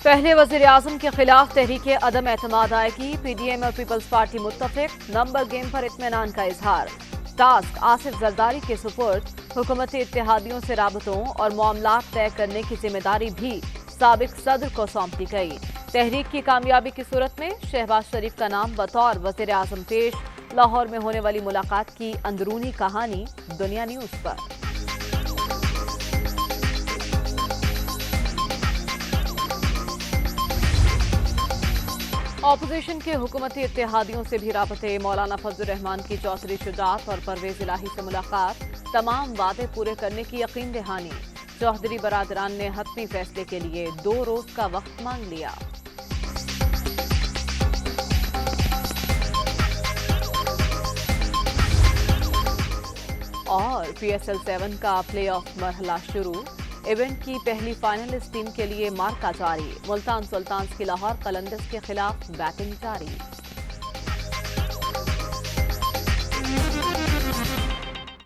पहले वज़ीर-ए-आज़म के खिलाफ तहरीक अदम एतमाद आएगी। PDM और पीपल्स पार्टी मुत्तफिक, नंबर गेम पर इत्मीनान का इजहार। टास्क आसिफ जरदारी के सुपुर्द, हुकूमती इत्तेहादियों से राबतों और मामलात तय करने की जिम्मेदारी भी साबिक सदर को सौंप दी गई। तहरीक की कामयाबी की सूरत में शहबाज शरीफ का नाम बतौर वज़ीर-ए-आज़म पेश। लाहौर में होने वाली मुलाकात की अंदरूनी कहानी दुनिया न्यूज़ पर। ऑपोजिशन के हुकूमती इत्तेहादियों से भी राबते। मौलाना फजल रहमान की चौधरी शुजात और परवेज इलाही से मुलाकात, तमाम वादे पूरे करने की यकीन दहानी। चौधरी बरादरान ने हतमी फैसले के लिए 2 रोज का वक्त मांग लिया। और PSL 7 का प्ले ऑफ मरहला शुरू। इवेंट की पहली फाइनलिस्ट टीम के लिए मार्का जारी। मुल्तान सुल्तान्स की लाहौर कलंदर्स के खिलाफ बैटिंग जारी।